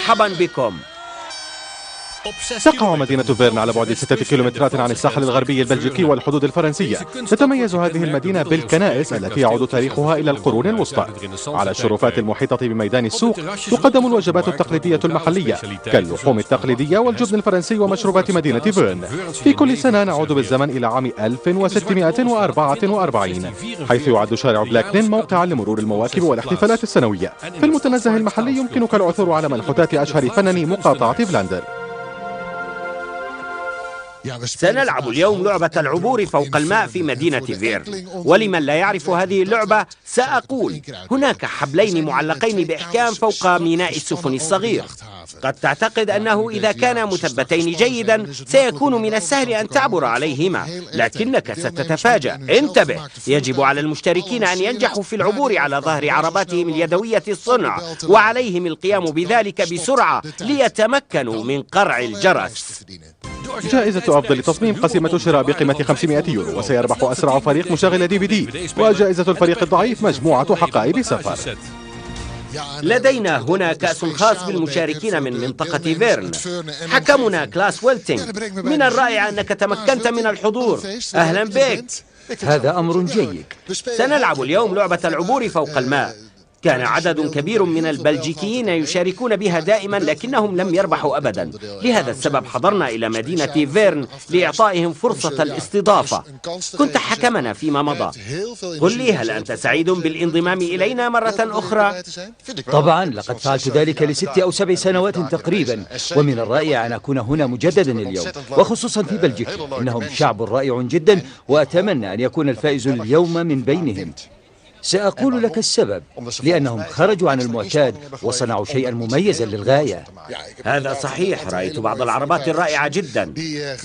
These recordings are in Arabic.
مرحبا بكم. تقع مدينة فيرن على بعد 6 كيلومترات عن الساحل الغربي البلجيكي والحدود الفرنسية. تتميز هذه المدينة بالكنائس التي يعود تاريخها إلى القرون الوسطى. على الشرفات المحيطة بميدان السوق تقدم الوجبات التقليدية المحلية كاللحوم التقليدية والجبن الفرنسي ومشروبات مدينة فيرن. في كل سنة نعود بالزمن إلى عام 1644 حيث يعد شارع بلاكلين موقعا لمرور المواكب والاحتفالات السنوية. في المتنزه المحلي يمكنك العثور على منحوتات أشهر فناني مقاطعة فلاندر. سنلعب اليوم لعبة العبور فوق الماء في مدينة فيرن. ولمن لا يعرف هذه اللعبة سأقول هناك حبلين معلقين بإحكام فوق ميناء السفن الصغير. قد تعتقد أنه إذا كانا مثبتين جيدا سيكون من السهل أن تعبر عليهما، لكنك ستتفاجأ. انتبه، يجب على المشتركين أن ينجحوا في العبور على ظهر عرباتهم اليدوية الصنع، وعليهم القيام بذلك بسرعة ليتمكنوا من قرع الجرس. جائزة أفضل تصميم قسيمة شراء بقيمة 500 يورو، وسيربح أسرع فريق مشغل DVD، وجائزة الفريق الضعيف مجموعة حقائب سفر. لدينا هنا كأس خاص بالمشاركين من منطقة فيرن. حكمنا كلاس ويلتينغ، من الرائع أنك تمكنت من الحضور. أهلا بك. هذا أمر جيد. سنلعب اليوم لعبة العبور فوق الماء. كان عدد كبير من البلجيكيين يشاركون بها دائما، لكنهم لم يربحوا أبدا. لهذا السبب حضرنا إلى مدينة فيرن لإعطائهم فرصة الاستضافة. كنت حكمنا فيما مضى. قل لي، هل أنت سعيد بالانضمام إلينا مرة أخرى؟ طبعا، لقد فعلت ذلك ل6 أو 7 سنوات تقريبا، ومن الرائع أن أكون هنا مجددا اليوم، وخصوصا في بلجيكا. إنهم شعب رائع جدا، وأتمنى أن يكون الفائز اليوم من بينهم. سأقول لك السبب، لأنهم خرجوا عن المعتاد وصنعوا شيئا مميزا للغاية. هذا صحيح، رأيت بعض العربات الرائعة جدا.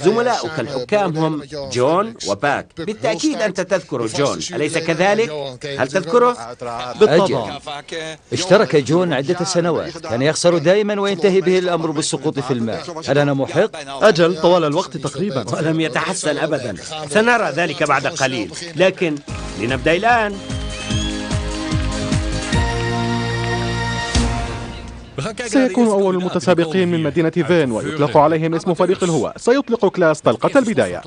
زملاؤك الحكام هم جون وباك. بالتأكيد أنت تذكر جون، أليس كذلك؟ هل تذكره؟ بالطبع. اشترك جون عدة سنوات، كان يخسر دائما وينتهي به الأمر بالسقوط في الماء. هل أنا محق؟ أجل، طوال الوقت تقريبا. ولم يتحسن أبدا. سنرى ذلك بعد قليل، لكن لنبدأ الآن. سيكون أول المتسابقين من مدينة فيرن، ويطلق عليهم اسم فريق الهواء. سيطلق كلاس طلقة البداية.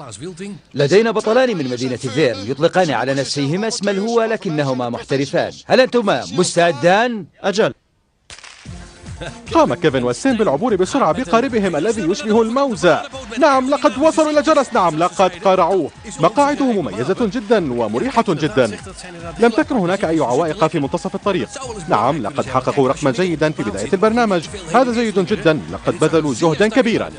لدينا بطلان من مدينة فيرن يطلقان على نفسيهما اسم الهواء، لكنهما محترفان. هل أنتما مستعدان؟ أجل. قام كيفن والسين بالعبور بسرعة بقاربهم الذي يشبه الموزة. نعم، لقد وصلوا إلى جرس. نعم، لقد قارعوه. مقاعده مميزة جدا ومريحة جدا. لم تكن هناك أي عوائق في منتصف الطريق. نعم، لقد حققوا رقما جيدا في بداية البرنامج. هذا جيد جدا، لقد بذلوا جهدا كبيرا.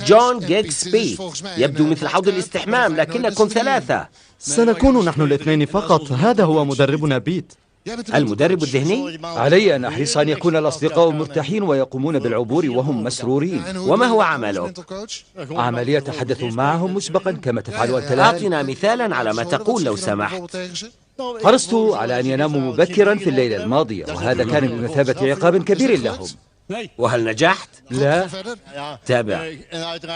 جون جيكسبي، يبدو مثل حوض الاستحمام، لكنكم 3. سنكون نحن الاثنين فقط. هذا هو مدربنا بيت. المدرب الذهني؟ علي أن أحرص أن يكون الأصدقاء مرتاحين ويقومون بالعبور وهم مسرورين. وما هو عملك؟ عملي أتحدث معهم مسبقا كما تفعل أنت الآن. أعطنا مثالا على ما تقول لو سمحت. حرصت على أن يناموا مبكرا في الليلة الماضية، وهذا كان بمثابة عقاب كبير لهم. وهل نجحت؟ لا. تابع.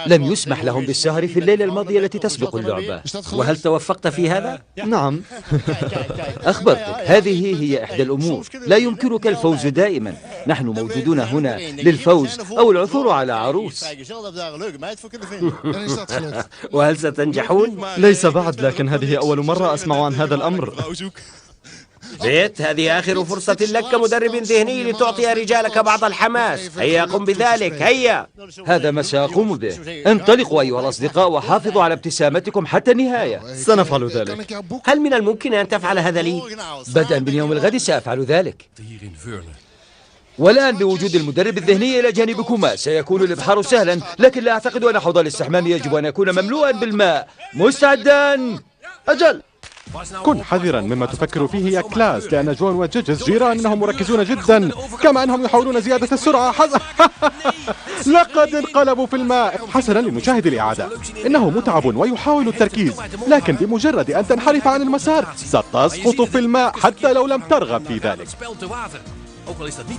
لم يسمح لهم بالسهر في الليلة الماضية التي تسبق اللعبة. وهل توفقت في هذا؟ نعم. أخبرتك، هذه هي إحدى الأمور. لا يمكنك الفوز دائما. نحن موجودون هنا للفوز أو العثور على عروس. وهل ستنجحون؟ ليس بعد، لكن هذه أول مرة أسمع عن هذا الأمر. بيت، هذه آخر فرصة لك كمدرب ذهني لتعطي رجالك بعض الحماس. هيا قم بذلك، هيا. هذا ما سأقوم به. انطلقوا أيها الأصدقاء وحافظوا على ابتسامتكم حتى النهاية. سنفعل ذلك. هل من الممكن أن تفعل هذا لي؟ بدءا من يوم الغد سأفعل ذلك. والآن بوجود المدرب الذهني إلى جانبكما سيكون الإبحار سهلا، لكن لا أعتقد أن حوض الاستحمام يجب أن يكون مملوءا بالماء. مستعدان؟ أجل. كن حذرا مما تفكر فيه يا كلاس، لأن جون وجيجز جيران أنهم مركزون جدا، كما أنهم يحاولون زيادة السرعة. لقد انقلبوا في الماء. حسنا، لنشاهد الإعادة. إنه متعب ويحاول التركيز، لكن بمجرد أن تنحرف عن المسار ستسقط في الماء حتى لو لم ترغب في ذلك.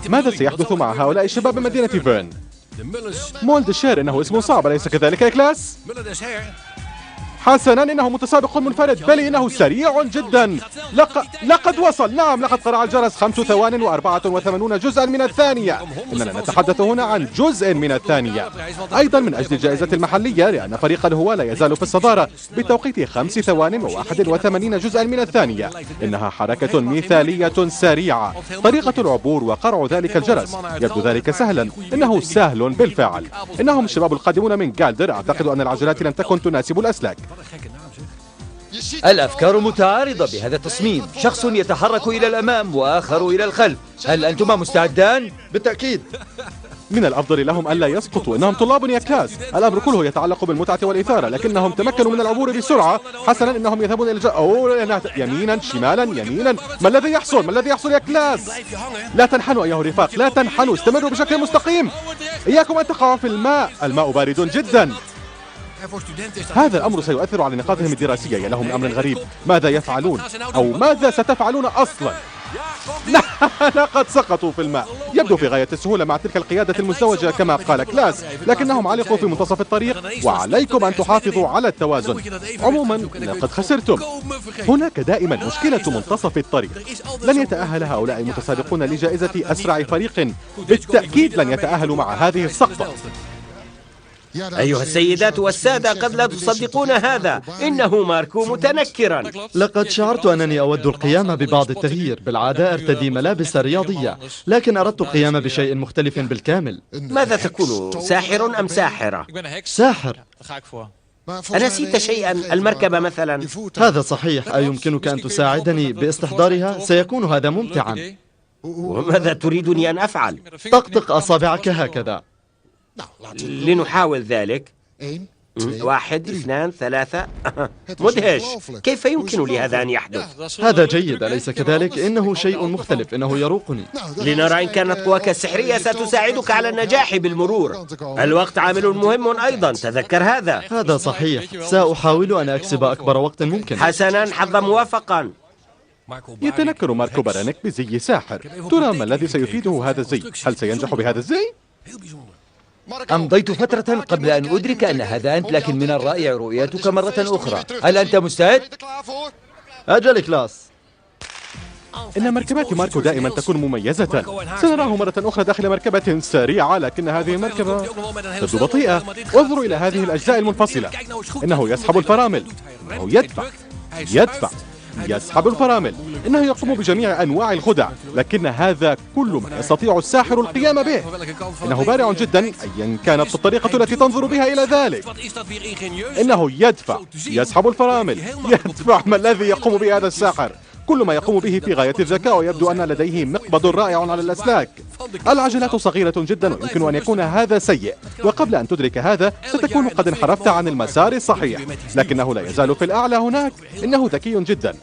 ماذا سيحدث مع هؤلاء الشباب من مدينة فيرن؟ مولد الشير، إنه اسم صعب، أليس كذلك يا كلاس؟ حسنا، إنه متسابق منفرد، بل إنه سريع جدا. لقد وصل. نعم، لقد قرع الجرس 5 ثوان و84 جزءا من الثانية. إننا نتحدث هنا عن جزء من الثانية. أيضا من أجل الجائزة المحلية، لأن فريق الهواة لا يزال في الصدارة بتوقيت 5 ثوان و81 جزءا من الثانية. إنها حركة مثالية سريعة. طريقة العبور وقرع ذلك الجرس يبدو ذلك سهلا. إنه سهل بالفعل. إنهم الشباب القادمون من جالدر. أعتقد أن العجلات لم تكن تناسب الأسلاك. الأفكار متعارضة بهذا التصميم، شخص يتحرك إلى الأمام وآخر إلى الخلف. هل أنتما مستعدان؟ بالتأكيد. من الأفضل لهم ألا يسقطوا. إنهم طلاب يا كلاس. الأمر كله يتعلق بالمتعة والإثارة، لكنهم تمكنوا من العبور بسرعة. حسنا، إنهم يذهبون إلى يمينا شمالا يمينا. ما الذي يحصل؟ ما الذي يحصل يا كلاس؟ لا تنحنوا أيها الرفاق، لا تنحنوا، استمروا بشكل مستقيم. إياكم أن تقعوا في الماء. الماء بارد جدا. هذا الأمر سيؤثر على نقاطهم الدراسية. يا لهم من أمر غريب. ماذا يفعلون؟ أو ماذا ستفعلون أصلا؟ لقد سقطوا في الماء. يبدو في غاية السهولة مع تلك القيادة المزدوجة كما قال كلاس، لكنهم علقوا في منتصف الطريق، وعليكم أن تحافظوا على التوازن. عموما لقد خسرتم. هناك دائما مشكلة منتصف الطريق. لن يتأهل هؤلاء المتسابقون لجائزة أسرع فريق. بالتأكيد لن يتأهلوا مع هذه السقطة. أيها السيدات والسادة، قد لا تصدقون هذا. إنه ماركو متنكرا. لقد شعرت أنني أود القيام ببعض التغيير. بالعادة أرتدي ملابس رياضية، لكن أردت القيام بشيء مختلف بالكامل. ماذا تكون، ساحر أم ساحرة؟ ساحر. أنسيت شيئا؟ المركبة مثلا؟ هذا صحيح. أيمكنك أن تساعدني باستحضارها؟ سيكون هذا ممتعا. وماذا تريدني أن أفعل؟ طقطق أصابعك هكذا. لنحاول ذلك. 1 2 3. مدهش. كيف يمكن لهذا أن يحدث؟ هذا جيد، أليس كذلك؟ إنه شيء مختلف، إنه يروقني. لنرى إن كانت قواك السحرية ستساعدك على النجاح بالمرور. الوقت عامل مهم أيضا، تذكر هذا. هذا صحيح. سأحاول أن أكسب أكبر وقت ممكن. حسنا، حظا موفقا. يتنكر ماركو بارانيك بزي ساحر. ترى ما الذي سيفيده هذا الزي؟ هل سينجح بهذا الزي؟ أمضيت فترة قبل أن أدرك أن هذا أنت، لكن من الرائع رؤيتك مرة أخرى. هل أنت مستعد؟ أجل كلاس. إن مركبات ماركو دائما تكون مميزة. سنراه مرة أخرى داخل مركبة سريعة، لكن هذه المركبة تبدو بطيئة. انظروا إلى هذه الأجزاء المنفصلة. إنه يسحب الفرامل. إنه يدفع يسحب الفرامل. إنه يقوم بجميع أنواع الخدع، لكن هذا كل ما يستطيع الساحر القيام به. إنه بارع جدا أيا كانت الطريقة التي تنظر بها إلى ذلك. إنه يسحب الفرامل. ما الذي يقوم به هذا الساحر؟ كل ما يقوم به في غاية الذكاء، ويبدو أن لديه مقبض رائع على الأسلاك. العجلات صغيرة جدا، ويمكن أن يكون هذا سيء، وقبل أن تدرك هذا ستكون قد انحرفت عن المسار الصحيح. لكنه لا يزال في الأعلى هناك. إنه ذكي جدا.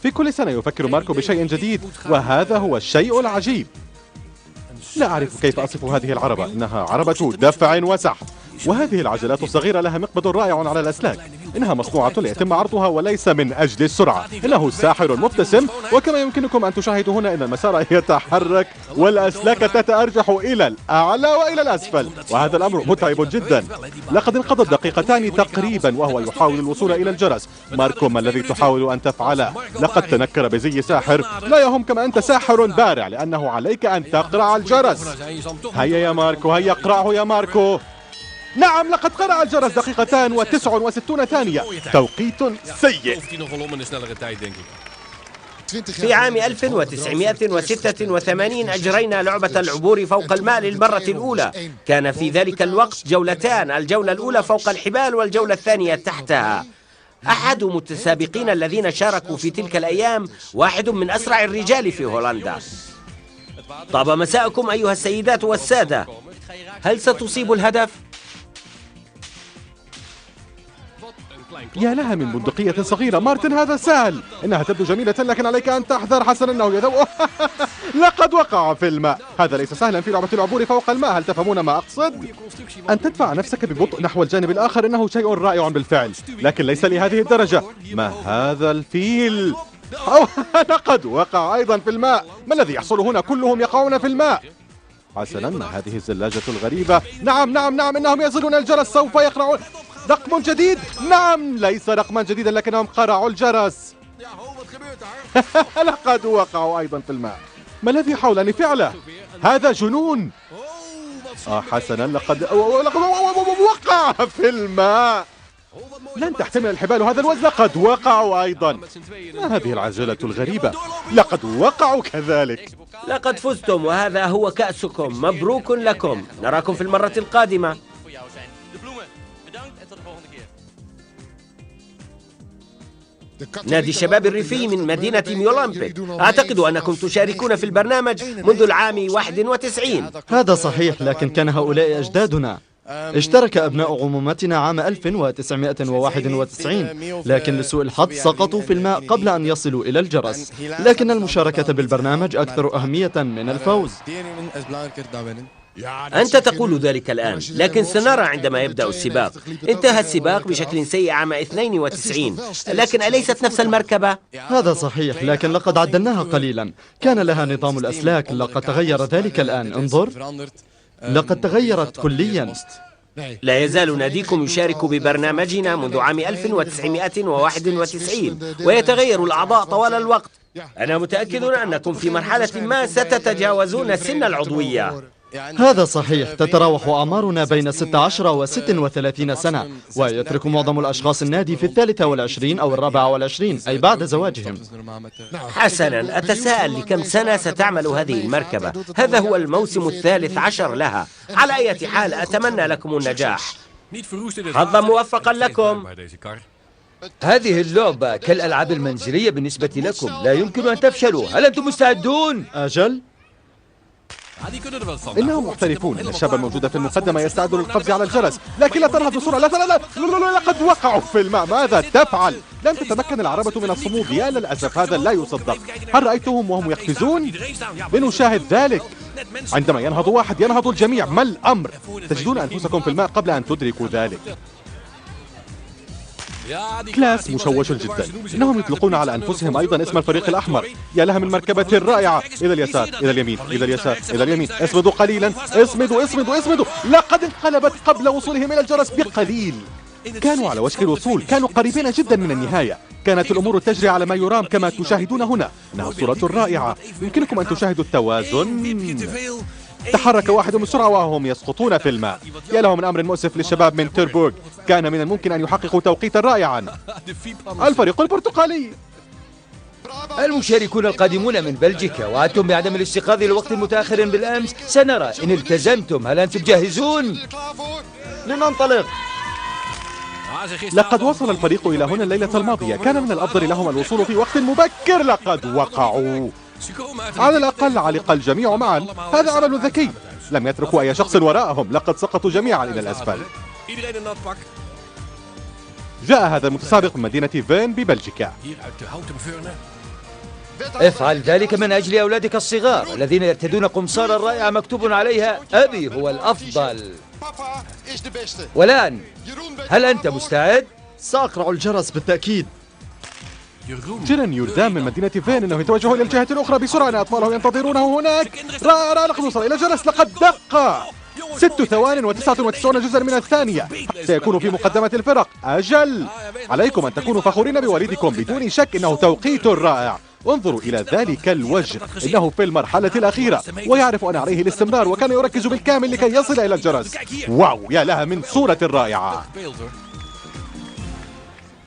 في كل سنة يفكر ماركو بشيء جديد، وهذا هو الشيء العجيب. لا أعرف كيف أصف هذه العربة. إنها عربة دفع وسحب. وهذه العجلات الصغيرة لها مقبض رائع على الأسلاك. إنها مصنوعة ليتم عرضها وليس من أجل السرعة. إنه ساحر مبتسم، وكما يمكنكم أن تشاهدوا هنا إن المسار يتحرك والأسلاك تتأرجح إلى الأعلى وإلى الأسفل، وهذا الأمر متعب جدا. لقد انقضت دقيقتان تقريبا وهو يحاول الوصول إلى الجرس. ماركو، ما الذي تحاول أن تفعله؟ لقد تنكر بزي ساحر. لا يهم كما أنت ساحر بارع، لأنه عليك أن تقرع الجرس. هيا يا ماركو، هيا اقرعه يا ماركو. نعم، لقد قرع الجرس 2:69 ثانية. توقيت سيء. في عام 1986 أجرينا لعبة العبور فوق الماء للمرة الأولى. كان في ذلك الوقت جولتان، الجولة الأولى فوق الحبال والجولة الثانية تحتها. أحد المتسابقين الذين شاركوا في تلك الأيام واحد من أسرع الرجال في هولندا. طاب مساءكم أيها السيدات والسادة. هل ستصيب الهدف؟ يا لها من بندقية صغيرة. مارتن، هذا سهل. إنها تبدو جميلة، لكن عليك أن تحذر. حسنا، إنه يذوب. لقد وقع في الماء. هذا ليس سهلا في لعبة العبور فوق الماء. هل تفهمون ما أقصد؟ أن تدفع نفسك ببطء نحو الجانب الآخر إنه شيء رائع بالفعل، لكن ليس لهذه الدرجة. ما هذا الفيل؟ لقد وقع أيضا في الماء. ما الذي يحصل هنا؟ كلهم يقعون في الماء. حسنا، ما هذه الزلاجة الغريبة؟ نعم، إنهم يصلون الجرس. سوف يقرعون. رقم جديد. نعم، ليس رقما جديدا لكنهم قرعوا الجرس. لقد وقعوا أيضا في الماء. ما الذي حاولني فعله؟ هذا جنون. حسنا، لقد وقع في الماء. لن تحتمل الحبال هذا الوزن. لقد وقعوا أيضا. ما هذه العجلة الغريبة؟ لقد وقعوا كذلك. لقد فزتم وهذا هو كأسكم. مبروك لكم. نراكم في المرة القادمة. نادي الشباب الريفي من مدينة ميولامبيك. أعتقد أنكم تشاركون في البرنامج منذ العام 91. هذا صحيح، لكن كان هؤلاء أجدادنا. اشترك أبناء عمومتنا عام 1991، لكن لسوء الحظ سقطوا في الماء قبل أن يصلوا إلى الجرس. لكن المشاركة بالبرنامج أكثر أهمية من الفوز. أنت تقول ذلك الآن، لكن سنرى عندما يبدأ السباق. انتهى السباق بشكل سيء عام 92، لكن أليست نفس المركبة؟ هذا صحيح، لكن لقد عدلناها قليلا. كان لها نظام الأسلاك، لقد تغير ذلك الآن. انظر، لقد تغيرت كليا. لا يزال ناديكم يشارك ببرنامجنا منذ عام 1991، ويتغير الأعضاء طوال الوقت. أنا متأكد أنكم في مرحلة ما ستتجاوزون سن العضوية. هذا صحيح، تتراوح أعمارنا بين 16 و 36 سنة، ويترك معظم الأشخاص النادي في 23 أو 24، أي بعد زواجهم. حسنا، أتساءل لكم سنة ستعمل هذه المركبة؟ هذا هو الموسم 13 لها. على أي حال، أتمنى لكم النجاح. حظا موفقا لكم. هذه اللعبة كالألعاب المنزلية بالنسبة لكم، لا يمكن أن تفشلوا. هل أنتم مستعدون؟ أجل. إنهم محترفون. إن الشاب الموجود في المقدمة يستعد للقفز على الجرس، لكن لا تنهض بسرعة. لا لا لا لا، لقد وقعوا في الماء. ماذا تفعل؟ لم تتمكن العربة من الصمود. يا للأسف، هذا لا يصدق. هل رأيتهم وهم يقفزون؟ لنشاهد ذلك. عندما ينهض واحد ينهض الجميع. ما الأمر؟ تجدون أنفسكم في الماء قبل أن تدركوا ذلك. كلاس مشوش جدا. إنهم يطلقون على أنفسهم أيضا اسم الفريق الأحمر. يا لها من مركبة رائعة. إلى اليسار، إلى اليمين، إلى اليسار، إلى اليمين. اسمدوا قليلا. اسمدوا اسمدوا اسمدوا. لقد انقلبت قبل وصولهم إلى الجرس بقليل. كانوا على وشك الوصول. كانوا قريبين جدا من النهاية. كانت الأمور تجري على ما يرام كما تشاهدون هنا. إنها صورة رائعة. يمكنكم أن تشاهدوا التوازن. تحرك واحد بسرعة وهم يسقطون في الماء. يا له من أمر مؤسف للشباب من تيربورغ. كان من الممكن أن يحققوا توقيتا رائعا. الفريق البرتقالي. المشاركون القادمون من بلجيكا، وعدتم بعدم الاستيقاظ لوقت متأخر بالأمس. سنرى إن التزمتم. هل أنتم جاهزون؟ لننطلق. لقد وصل الفريق إلى هنا الليلة الماضية. كان من الأفضل لهم الوصول في وقت مبكر. لقد وقعوا. على الأقل علق الجميع معا. هذا عمل ذكي. لم يتركوا أي شخص وراءهم. لقد سقطوا جميعا إلى الأسفل. جاء هذا المتسابق من مدينة فين ببلجيكا. افعل ذلك من أجل أولادك الصغار الذين يرتدون قمصانا رائعة مكتوب عليها أبي هو الأفضل. والآن، هل أنت مستعد؟ سأقرع الجرس بالتأكيد. جيران يردام من مدينة فين. إنه يتوجه إلى الجهة الأخرى بسرعة. أطفاله ينتظرونه هناك. رائع، لقد وصل إلى الجرس. لقد دق. 6 ثوان و99 جزءا من الثانية. سيكون في مقدمة الفرق. أجل، عليكم أن تكونوا فخورين بوالدكم. بدون شك إنه توقيت رائع. انظروا إلى ذلك الوجه. إنه في المرحلة الأخيرة ويعرف أن عليه الاستمرار، وكان يركز بالكامل لكي يصل إلى الجرس. واو، يا لها من صورة رائعة.